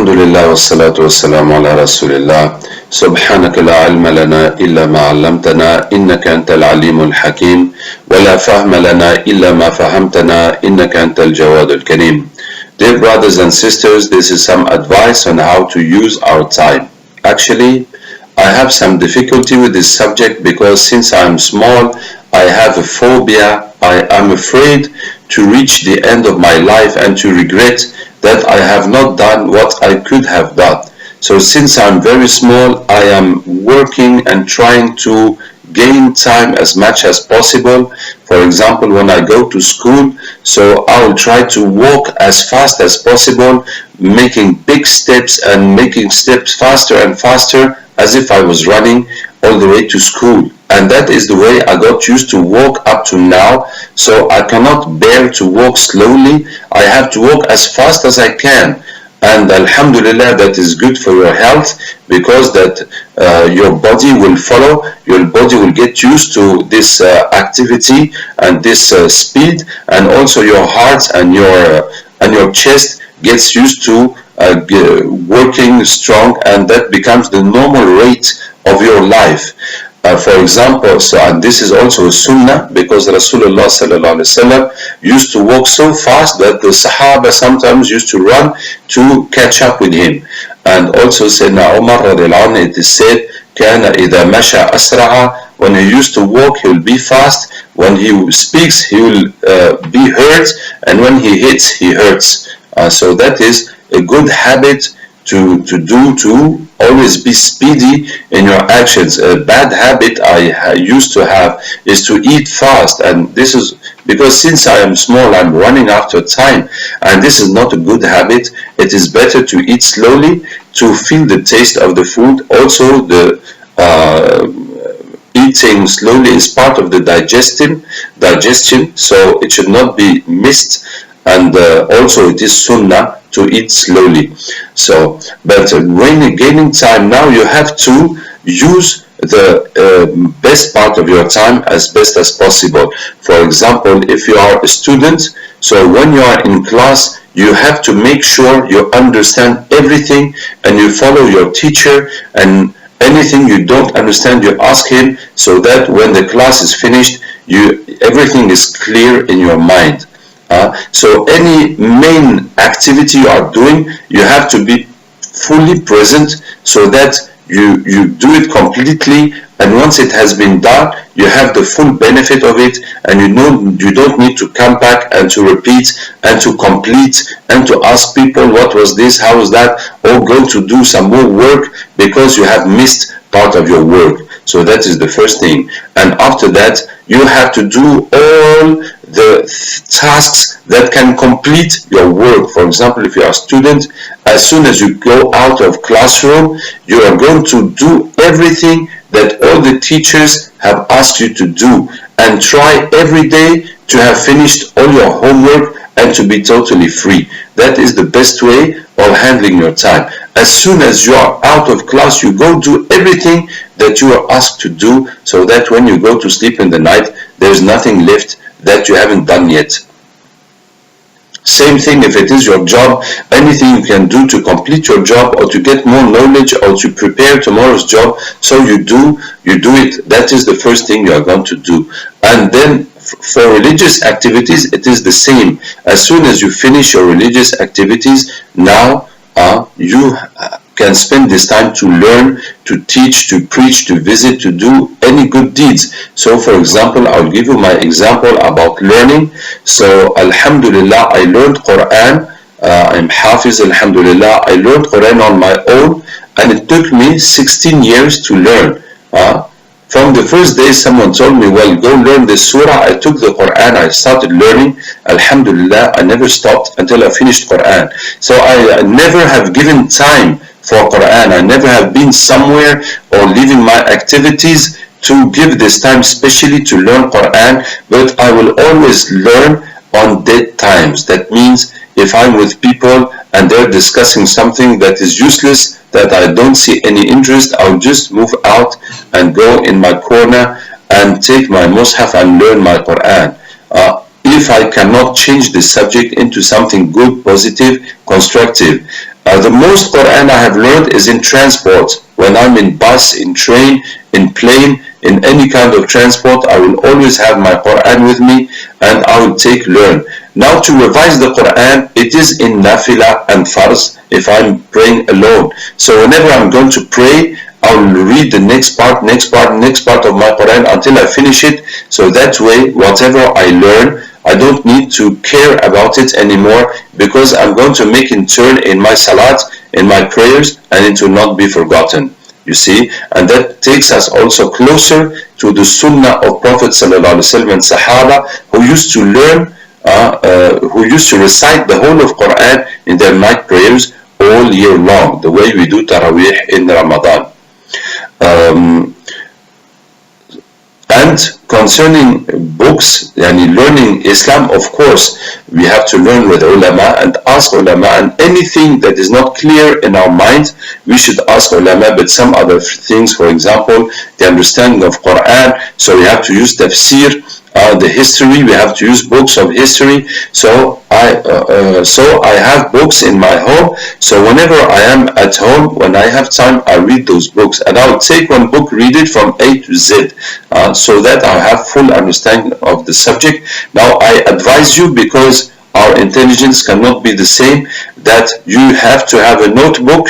الحمد لله والصلاة والسلام على رسول الله. سبحانك لا علم لنا إلا ما علمتنا إنك أنت العليم الحكيم ولا فهم لنا إلا ما فهمتنا إنك أنت الجواد الكريم. Dear brothers and sisters, this is some advice on how to use our time. Actually, I have some difficulty with this subject because since I'm small, I have a phobia. I am afraid to reach the end of my life and to regret that I have not done what I could have done. So since I'm very small, I am working and trying to gain time as much as possible. For example, when I go to school, so I will try to walk as fast as possible, making big steps and making steps faster and faster as if I was running all the way to school. And that is the way I got used to walk up to now. So I cannot bear to walk slowly. I have to walk as fast as I can. And Alhamdulillah, that is good for your health because that your body will follow, your body will get used to this activity and this speed, and also your heart and your chest gets used to working strong, and that becomes the normal rate of your life. For example, and this is also a sunnah because Rasulullah sallallahu alaihi wasallam used to walk so fast that the Sahaba sometimes used to run to catch up with him. And also Sayyidina Umar radiallahu anhu, it is said, كان إذا مشى أسرع, when he used to walk he will be fast, when he speaks he will be hurt, and when he hits he hurts. So that is a good habit to always be speedy in your actions. A bad habit I used to have is to eat fast, and this is because since I am small I'm running after time, and this is not a good habit. It is better to eat slowly to feel the taste of the food. Also the eating slowly is part of the digestion, so it should not be missed. And also it is sunnah to eat slowly. So, but when gaining time, now you have to use the best part of your time as best as possible. For example, if you are a student, so when you are in class, you have to make sure you understand everything and you follow your teacher, and anything you don't understand you ask him, so that when the class is finished, everything is clear in your mind. So any main activity you are doing, you have to be fully present so that you do it completely, and once it has been done, you have the full benefit of it, and you don't need to come back and to repeat and to complete and to ask people what was this, how was that, or go to do some more work because you have missed part of your work. So that is the first thing. And after that, you have to do all the tasks that can complete your work. For example, if you are a student, as soon as you go out of classroom, you are going to do everything that all the teachers have asked you to do, and try every day to have finished all your homework and to be totally free. That is the best way of handling your time. As soon as you are out of class, you go do everything that you are asked to do, so that when you go to sleep in the night, there's nothing left that you haven't done yet. Same thing if it is your job, anything you can do to complete your job or to get more knowledge or to prepare tomorrow's job, so you do it. That is the first thing you are going to do. And then for religious activities, it is the same. As soon as you finish your religious activities, now you can spend this time to learn, to teach, to preach, to visit, to do any good deeds. So for example, I'll give you my example about learning. So Alhamdulillah, I learned Quran. I'm Hafiz, Alhamdulillah. I learned Quran on my own, and it took me 16 years to learn. From the first day someone told me, well, go learn this surah, I took the Quran, I started learning. Alhamdulillah, I never stopped until I finished Quran. So I never have given time for Quran. I never have been somewhere or leaving my activities to give this time specially to learn Quran, but I will always learn on dead times. That means if I'm with people and they're discussing something that is useless, that I don't see any interest, I'll just move out and go in my corner and take my mushaf and learn my Quran. if I cannot change the subject into something good, positive, constructive. The most Quran I have learned is in transport. When I'm in bus, in train, in plane, in any kind of transport, I will always have my Quran with me and I will learn. Now to revise the Quran, it is in nafila and farz if I'm praying alone. So whenever I'm going to pray, I'll read the next part of my Quran until I finish it. So that way, whatever I learn, I don't need to care about it anymore, because I'm going to make it turn in my salat, in my prayers, and it will not be forgotten. You see, and that takes us also closer to the sunnah of Prophet ﷺ and Sahaba, who used to learn, who used to recite the whole of Quran in their night prayers all year long, the way we do Taraweeh in Ramadan. And concerning books, learning Islam, of course, we have to learn with ulama and ask ulama, and anything that is not clear in our minds, we should ask ulama. But some other things, for example, the understanding of Quran, so we have to use tafsir, the history, we have to use books of history. So I have books in my home. So whenever I am at home, when I have time, I read those books, and I will take one book, read it from A to Z, so that I have full understanding of the subject. Now I advise you, because our intelligence cannot be the same, that you have to have a notebook,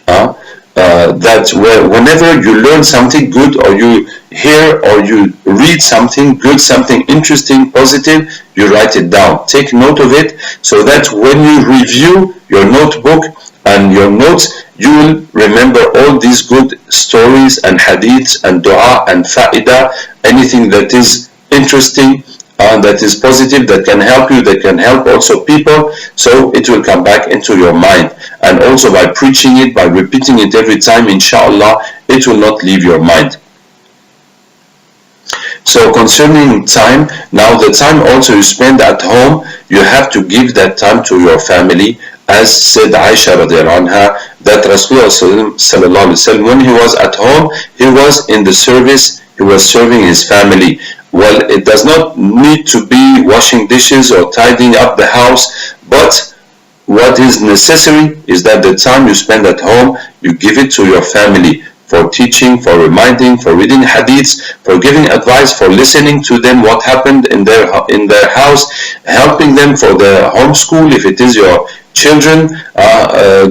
that whenever you learn something good, or you hear or you read something good, something interesting, positive, you write it down. Take note of it, so that when you review your notebook and your notes, you will remember all these good stories and hadiths and dua and fa'idah, anything that is interesting, that is positive, that can help you, that can help also people. So it will come back into your mind. And also by preaching it, by repeating it every time, inshallah, it will not leave your mind. So concerning time, now the time also you spend at home, you have to give that time to your family. As said Aisha radiallahu anha, that Rasulullah sallallahu alaihi wasallam, when he was at home, he was in the service, he was serving his family. Well, it does not need to be washing dishes or tidying up the house, but what is necessary is that the time you spend at home, you give it to your family, for teaching, for reminding, for reading hadiths, for giving advice, for listening to them, what happened in their house, helping them for the homeschool if it is your children,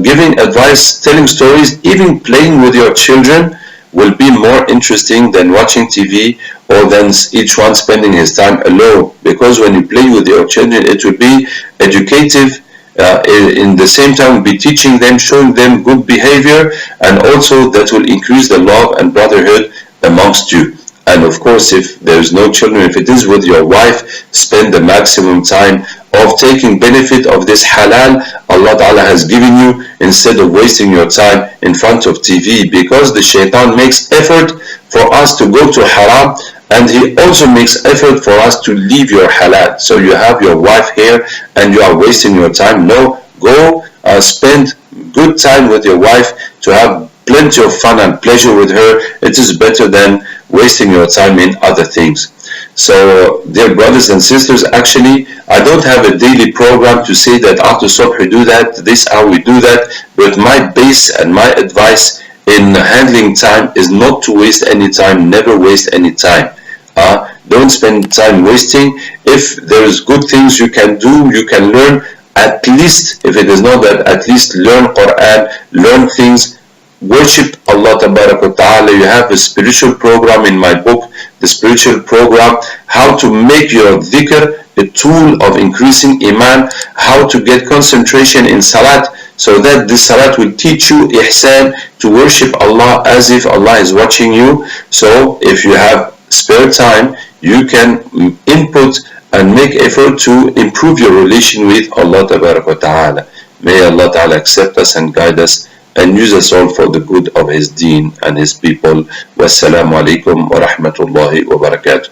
giving advice, telling stories, even playing with your children will be more interesting than watching TV, or than each one spending his time alone. Because when you play with your children, it will be educative, in the same time be teaching them, showing them good behavior, and also that will increase the love and brotherhood amongst you. And of course, if there is no children, if it is with your wife, spend the maximum time of taking benefit of this halal Allah Ta'ala has given you, instead of wasting your time in front of TV, because the shaitan makes effort for us to go to haram, and he also makes effort for us to leave your halal. So you have your wife here and you are wasting your time. No, go spend good time with your wife, to have plenty of fun and pleasure with her. It is better than wasting your time in other things. So dear brothers and sisters, actually I don't have a daily program to say that after subh we do that, this how we do that, but my base and my advice in handling time is not to waste any time, never waste any time. Don't spend time wasting. If there's good things you can do, you can learn, at least, if it is not that, at least learn Quran, learn things, worship Allah Ta'ala. You have a spiritual program in my book, the spiritual program, how to make your dhikr a tool of increasing iman, how to get concentration in salat, so that this salat will teach you ihsan, to worship Allah as if Allah is watching you. So if you have spare time, you can input and make effort to improve your relation with Allah Ta'ala. May Allah Ta'ala accept us and guide us and use us all for the good of His deen and His people. Wassalamu alaikum wa rahmatullahi wa barakatuh.